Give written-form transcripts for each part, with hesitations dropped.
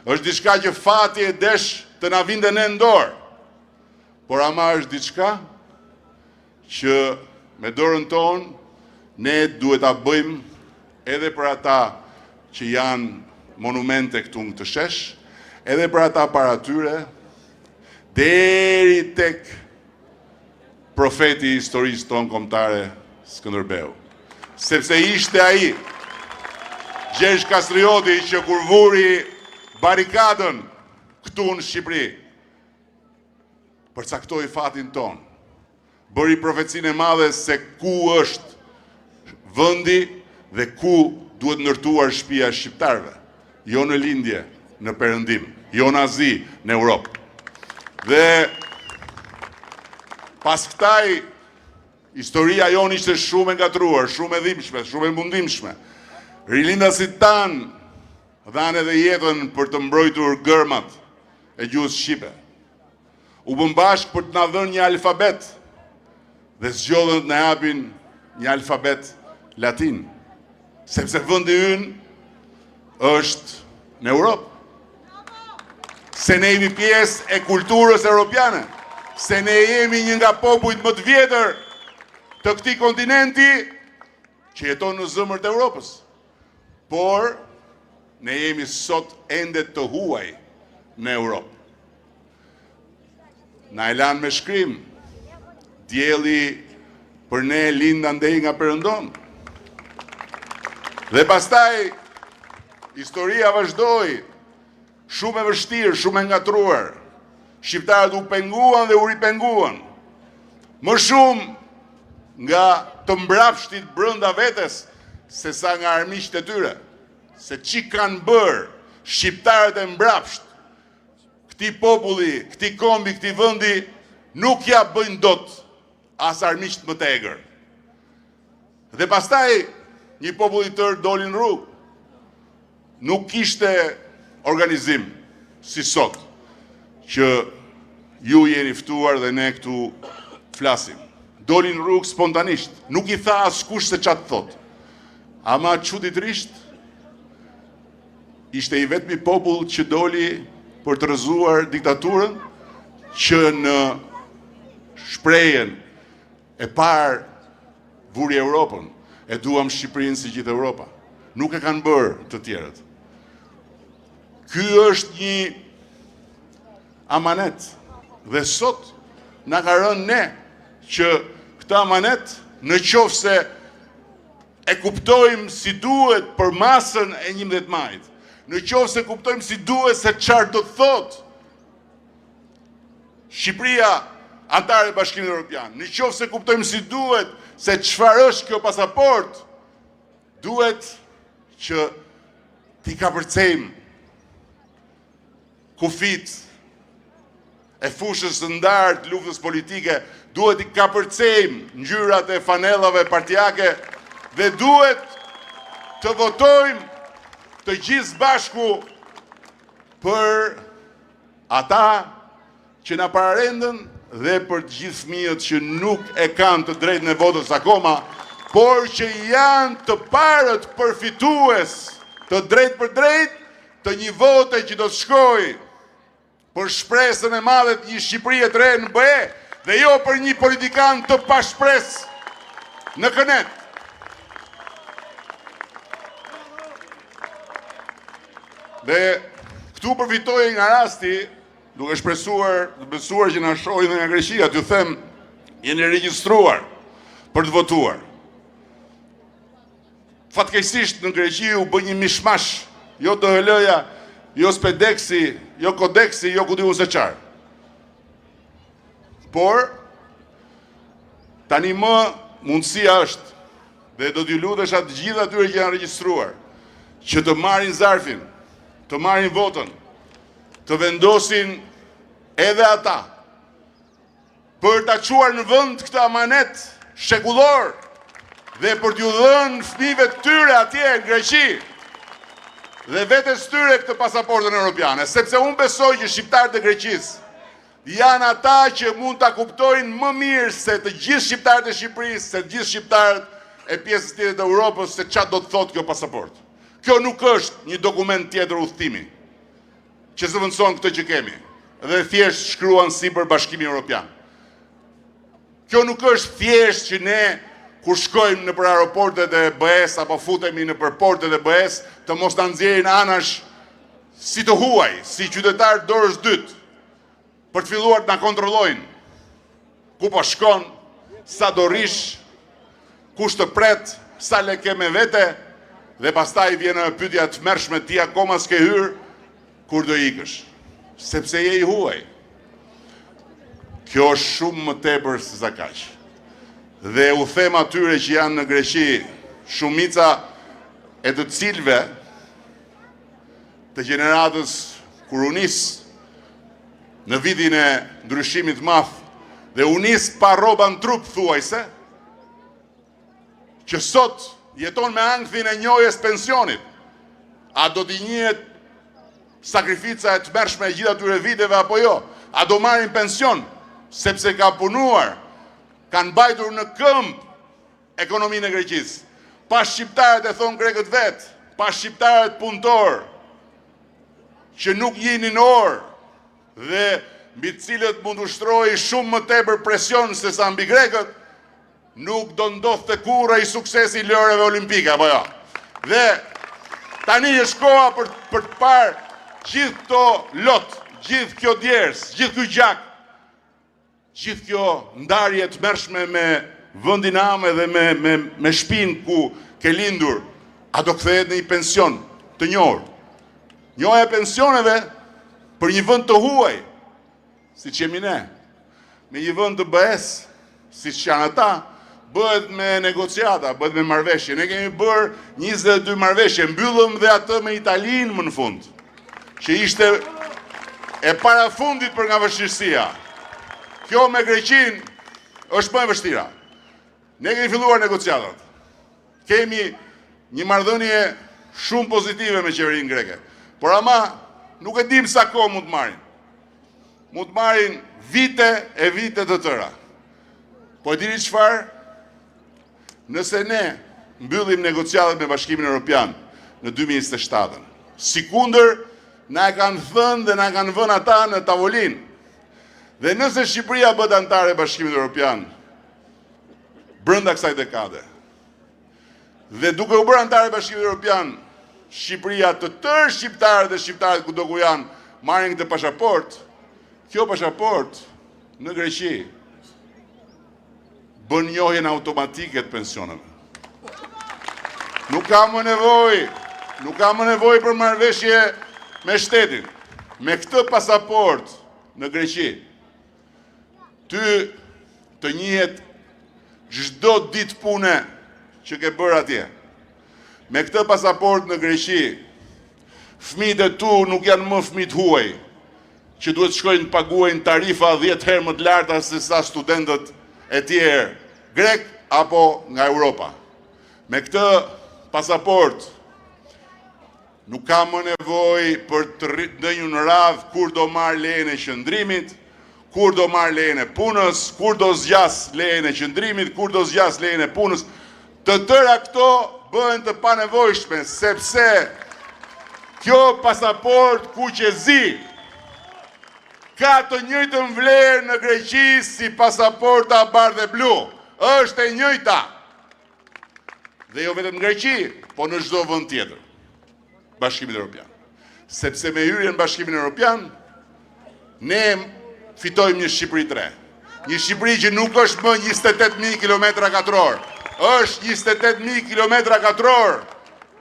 është diçka që fati e desh të na vinte në dorë. Por ama është diçka që me dorën tonë ne duhet ta bëjmë edhe për ata që janë monumente këtu në këtë shesh, edhe për ata para tyre, deri tek profeti i historisë tonë kombëtare Skënderbeu. Sepse ishte ai Gjergj Kastrioti që kur vuri barikadën këtu në Shqipëri, përcaktoi fatin tonë, bëri profecinë e madhe se ku është vendi dhe ku duhet ndërtuar shtëpia e shqiptarëve, jo në lindje, në perëndim, jo në Azi, në Europë. Dhe pas këtaj, historia jonë ishte shumë e ngatruar, shumë e dhimbshme, shumë e mundimshme. Rilindasit tanë dhanë edhe jetën për të mbrojtur gërmat e gjuhës shqipe. U bën bashkë për të na dhënë një alfabet dhe zgjodhën të na japin një alfabet latin, sepse vendi ynë është në Europë. Se ne jemi pjesë e kulturës europiane, se ne jemi një nga popujt më të vjetër të këtij kontinenti që jeton në zemër të Europës. Por ne jemi sot ende të huaj në Europë. Na e lanë me shkrim, dielli për ne lind andej nga perëndon. Dhe pastaj historia vazhdoi, shumë e vështirë, shumë e ngatruar. Shqiptarët u penguan dhe u ripenguan. Më shumë nga të mbrapshtit brenda vetes se sa nga armiqtë e tyre. Se çi kanë bërë shqiptarët e mbrapsht, këtij populli, këtij kombi, këtij vendi nuk ja bëjnë dot as armiqt më të egër. Dhe pastaj një popull i tërë doli në rrugë. Nuk kishte organizim si sot që ju jeni ftuar dhe ne këtu flasim. Doli në rrugë spontanisht, nuk i tha askush se çfarë thot. Ama çuditërisht ishte i vetmi popull që doli për të rrëzuar diktaturën, që në shprehjen e parë vuri Europën, e duam Shqipërinë si gjithë Europa. Nuk e kanë bërë të tjerët. Ky është një amanet dhe sot na ka rënë ne që këtë amanet, në qoftë se e kuptojmë si duhet për masën e 11 majit, në qoftë se kuptojmë si duhet se çfarë do të thotë Shqipëria antare e Bashkimit Evropian, në qoftë se kuptojmë si duhet se çfarë është kjo pasaport, duhet që t'i kapërcejmë kufit e fushës së ndarë të luftës politike, duhet t'i kapërcejmë ngjyrat e fanellave partijake dhe duhet të votojmë të gjithë bashku për ata që na pararendën dhe për të gjithë fëmijët që nuk e kanë të drejtën e votës akoma, por që janë të parët përfitues të drejt për drejt të një vote që do të shkojë për shpresën e madhe të një Shqipërie të re në BE dhe jo për një politikan të pashpresë në kënet. Dhe këtu përfitoj nga rasti, duke shpresuar, besuar që na shohin nga Greqia, t'ju them, jeni regjistruar për të votuar. Fatkeqësisht në Greqi u bë një mishmash, jo DHL-ja, jo Spedeksi, jo Kodeksi, jo ku diun se çfarë. Por tani më mundësia është, dhe do t'ju lutesha të gjithë atyre që janë regjistruar, që të marrin zarfin, të marrin votën, të vendosin edhe ata për ta çuar në vend këtë amanet shekullor dhe për t'ju dhënë fëmijëve të tyre atje në Greqi dhe vetes tyre këtë pasaportën europiane, sepse unë besoj që shqiptarët e Greqisë janë ata që mund ta kuptojnë më mirë se të gjithë shqiptarët e Shqipërisë, se të gjithë shqiptarët e pjesës tjetër të Europës se çfarë do të thotë kjo pasaportë. Kjo nuk është një dokument tjetër udhëtimi. që zëvendëson këtë që kemi, dhe thjesht shkruan si për Bashkimin Evropian. Kjo nuk është thjesht që ne kur shkojmë në për aeroportet e BE-s apo futemi në për portet e BE-s të mos na nxjerrin anash si të huaj, si qytetar dorës dytë, për të filluar të na kontrollojnë ku po shkon, sa do rish, kush të pret, sa le ke me vete, dhe pastaj vjen pyetja të mërshme, ti akoma s'ke hyrë, kur do ikësh, sepse je i huaj. Kjo është shumë më tepër se sa kaq. Dhe u them atyre që janë në Greqi, shumica e të cilëve të gjeneratës kur u nis në vitin e ndryshimit madh dhe u nis pa rroba në trup thuajse, që sot jeton me ankthin e njojës pensionit. A do t'i njihet sakrifica e tmerrshme e gjithë atyre viteve apo jo? A do marrin pension sepse ka punuar, kanë mbajtur në këmbë ekonominë e Greqisë? Pa shqiptarët, e thon grekët vet, pa shqiptarët punëtor që nuk jinin orë dhe mbi të cilët mund të ushtrojë shumë më tepër presion se sa mbi grekët, nuk do ndodhte kurrë i suksesi i lojrave olimpike apo jo. Dhe tani është koha për të parë gjithë këto lot, gjithë kjo djersë, gjithë ky gjak, gjithë kjo ndarje të mërshme me vendin ame dhe me shtëpinë ku ke lindur, a do kthehet në një pension të njohur? Njohja e pensioneve për një vend të huaj, siç jemi ne, me një vend të BE-s, siç janë ata, bëhet me negociata, bëhet me marrëveshje. Ne kemi bërë 22 marrëveshje, mbyllëm dhe atë me Italinë më në fund, që ishte e parafundit për nga vështirësia. Kjo me Greqinë është më e vështira. Ne kemi filluar negociatat. Kemi një marrëdhënie shumë pozitive me qeverinë greke. Por ama nuk e dim sa kohë mund të marrin. Mund të marrin vite e vite të tëra. Po e dini çfarë? Nëse ne mbyllim negociatat me Bashkimin Evropian në 2027, sikundër na e kanë thënë dhe na kanë vënë ata në tavolinë, dhe nëse Shqipëria bëhet anëtare e Bashkimit Evropian brenda kësaj dekade, dhe duke u bërë anëtare e Bashkimit Evropian, Shqipëria, të tërë shqiptarët dhe shqiptarët kudo ku janë, marrin këtë pasaport, kjo pasaport në Greqi bën njohjen automatike të pensioneve. Nuk ka më nevojë për marrëveshje me shtetin. Me këtë pasaport në Greqi, ty të njihet çdo ditë pune që ke bërë atje. Me këtë pasaport në Greqi, fëmijët e tu nuk janë më fëmijë huaj, që duhet shkojnë të paguajnë tarifa 10 herë më të larta se sa studentët e tjerë, grek apo nga Europa. Me këtë pasaport nuk ka më nevojë për të ndënjur në radhë kur do marr lejen e qëndrimit, kur do marr lejen e punës, kur do zgjas lejen e qëndrimit, kur do zgjas lejen e punës. Të tëra këto bëhen të panevojshme, sepse kjo pasaport kuqezi ka të njëjtën vlerë në Greqi si pasaporta bardhë e blu. Është e njëjta. Dhe jo vetëm në Greqi, po në çdo vend tjetër. Bashkimin Evropian. Sepse me hyrjen në Bashkimin Evropian, ne fitojmë një Shqipëri të re. Një Shqipëri që nuk është më 28.000 km2, është 28.000 km2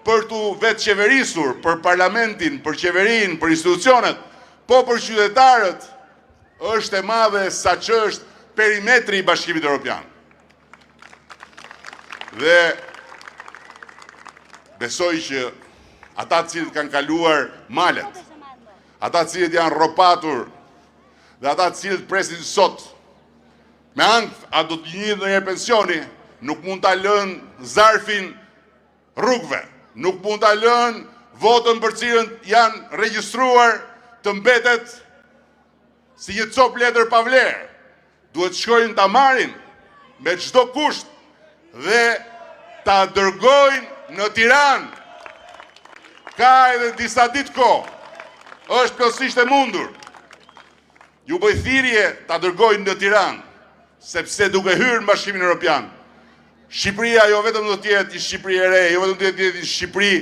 për të vetë qeverisur, për parlamentin, për qeverinë, për institucionet, po për qytetarët është e madhe sa që është perimetri i Bashkimit Evropian. Dhe besoj që ata cilët kanë kaluar malet, ata cilët janë rropatur dhe ata cilët presin sot me ankth a do të njihet ndonjëherë pensioni, nuk mund ta lënë zarfin rrugëve, nuk mund ta lënë votën për cilën janë regjistruar të mbetet si një copë letër pa vlerë. Duhet shkojnë ta marrin me çdo kusht dhe ta dërgojnë në Tiranë. Ka edhe disa ditë kohë. është plotësisht e mundur. Ju bëj thirrje ta dërgojnë në Tiranë, sepse duke hyrë në Bashkimin Evropian, Shqipëria jo vetëm do të jetë një Shqipëri e re, jo vetëm do të jetë një Shqipëri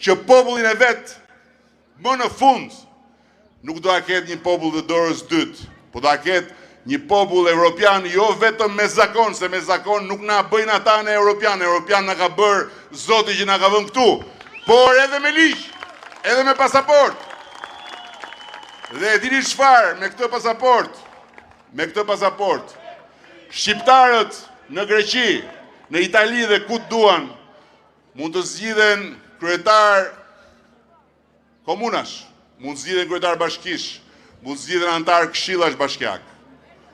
që popullin e vet më në fund nuk do ta ketë një popull të dorës dytë, po do ta ketë një popull evropian jo vetëm me zakon, se me zakon nuk na bëjnë ata në evropian, evropian na ka bërë Zoti që na ka vënë këtu, por edhe me ligj, edhe me pasaport. Dhe e dini çfarë, me këtë pasaport, shqiptarët në Greqi, në Itali dhe ku duan, mund të zgjidhen kryetar komunash, mund të zgjidhen kryetar bashkish, mund të zgjidhen antar këshillash bashkiak,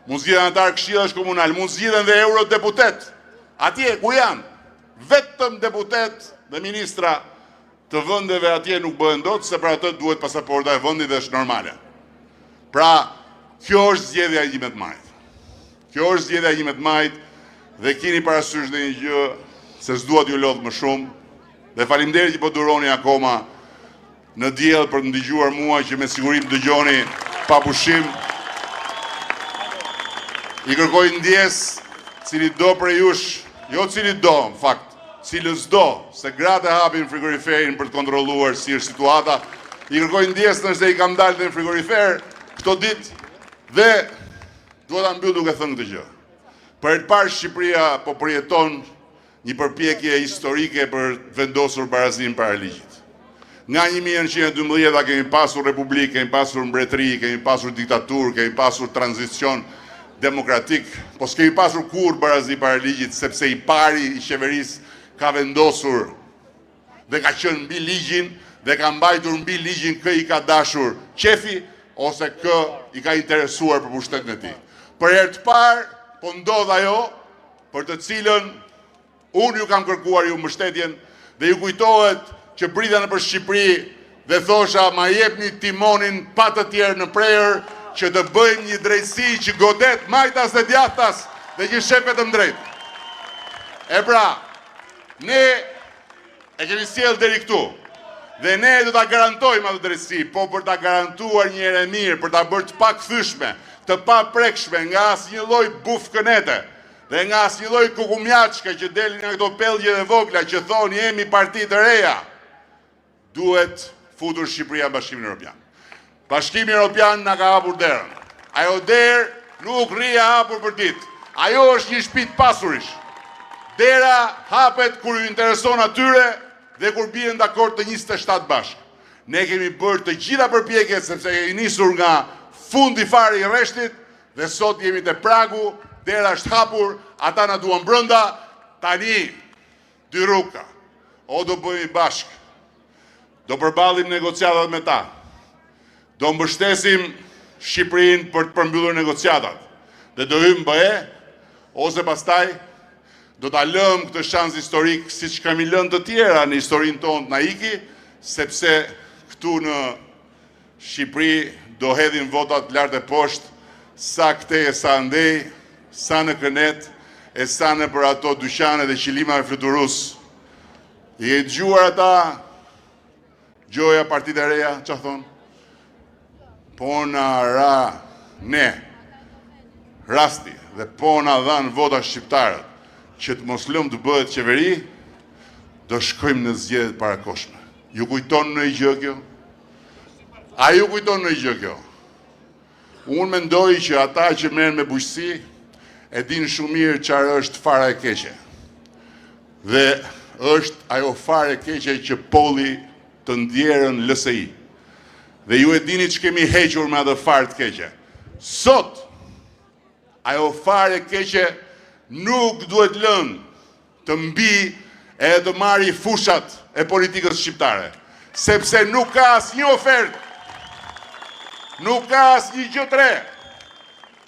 mund të zgjidhen antar këshillash komunal, mund të zgjidhen dhe eurodeputet. Atje ku janë, vetëm deputet dhe ministra të vendeve atje nuk bëhen dot, se për atë duhet pasaporta e vendit dhe është normale. Pra, kjo është zgjedhja ime të majt. Kjo është zgjedhja ime të majt dhe keni parasysh dhe një gjë se s'dua t'ju lodh më shumë dhe faleminderit që po duroni akoma në diell për të ndëgjuar mua që me siguri më dëgjoni pa pushim. I kërkoj ndjes cili do prej jush, jo cili do, në fakt, cilës do, se gratë e hapin frigoriferin për të kontrolluar si është situata. I kërkoj ndjes nëse i kam dalë dhe në frigorifer këto ditë dhe duhet ta mbyll duke thënë këtë gjë. Për e të parë Shqipëria po përjeton një përpjekje historike për vendosur barazinë para ligjit. Nga 1912 kemi pasur republikë, kemi pasur mbretëri, kemi pasur diktaturë, kemi pasur tranzicion demokratik, po s'kemi pasur kur barazi para ligjit, sepse i pari i qeverisë ka vendosur dhe ka qenë mbi ligjin dhe ka mbajtur mbi ligjin kë i ka dashur qefi ose kë i ka interesuar për pushtetin e tij. Për herë të parë po ndodh ajo për të cilën unë ju kam kërkuar ju mbështetjen dhe ju kujtohet që brida nëpër Shqipëri dhe thosha ma jepni timonin pa të tjerë në prerë që të bëjmë një drejtësi që godet majtas dhe djathtas dhe që shep vetëm drejt. E pra, ne e kemi sjellë deri këtu dhe ne do ta garantojmë atë drejtësi, po për ta garantuar një herë mirë, për ta bërë të pakëthyeshme, të pa prekshme nga asnjë lloj bufkënete dhe nga asnjë lloj kukumjaçke që delin nga këto pellgje dhe vogla që thonë jemi parti të reja, duhet futur Shqipëria në Bashkimin Evropian. Bashkimi Evropian na ka hapur derën. Ajo derë nuk rri hapur për ditë. Ajo është një shtëpi të pasurish. Dera hapet kur ju intereson atyre dhe kur bien dakord të 27 bashkë. Ne kemi bërë të gjitha përpjekjet sepse kemi nisur nga fundi fare i rreshtit dhe sot jemi te pragu, dera është hapur, ata na duan brenda, tani dy rruga. O do bëjmë bashk, do përballim negociatat me ta, do mbështesim Shqipërinë për të përmbyllur negociatat dhe do hyjmë BE, ose pastaj do ta lëm këtë shans historik siç kemi lënë të tjera në historinë tonë na iki, sepse këtu në Shqipëri do hedhin votat lart e poshtë, sa këtej e sa andej, sa në Kënet, e sa në për ato dyqane dhe qilima e fluturus. I e dëgjuar ata Gjoja Partitë e Reja, që thonë? Po na ra ne rasti dhe po na dhanë vota shqiptarët që të mos lëmë të bëhet qeveri, do shkojmë në zgjedhjet parakoshme. Ju kujton në i gjë kjo? A ju kujton në i gjë kjo? Unë mendoj që ata që merren me bujqësi e din shumë mirë çfarë është fara e keqe. Dhe është ajo fare e keqe që polli të ndjerën LSI. Dhe ju e dini që kemi hequr me atë farë të keqe. Sot, ajo fare e keqe nuk duhet lënë të mbi e të marri fushat e politikës shqiptare. Sepse nuk ka asnjë ofertë, nuk ka asnjë gjë të re.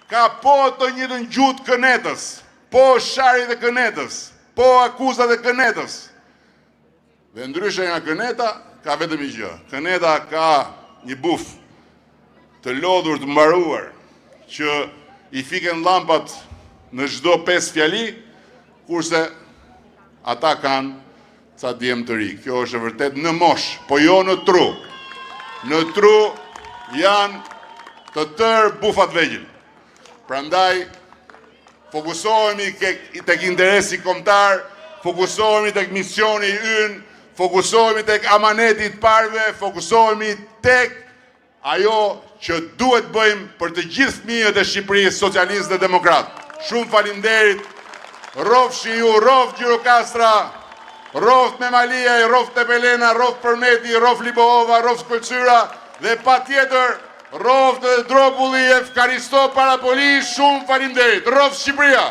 Ka po të njëjtën gjuhë Kënetës, po sharrit e Kënetës, po akuzat e Kënetës. Dhe ndryshe nga Këneta, ka vetëm një gjë. Këneta ka një buf të lodhur të mbaruar që i fiken llampat në çdo 5 fjali, kurse ata kanë ca djem të ri. Kjo është e vërtet në mosh, po jo në tru. në tru janë të tërë bufat vegjël. Prandaj, fokusohemi tek interesi kombëtar, fokusohemi tek misioni ynë, fokusohemi tek amaneti të parëve, fokusohemi tek ajo që duhet bëjmë për të gjithë fëmijët e Shqipërisë socialistë dhe demokratë. Shumë faleminderit. Rrofshi ju, rroft Gjirokastra, rroft Memalia, rroft Tepelena, rroft Përmeti, rroft Libohova, rroft Këlqyra dhe patjetër rroft Dropulli e Efkaristo Parapoli. Shumë faleminderit. Rroft Shqipëria.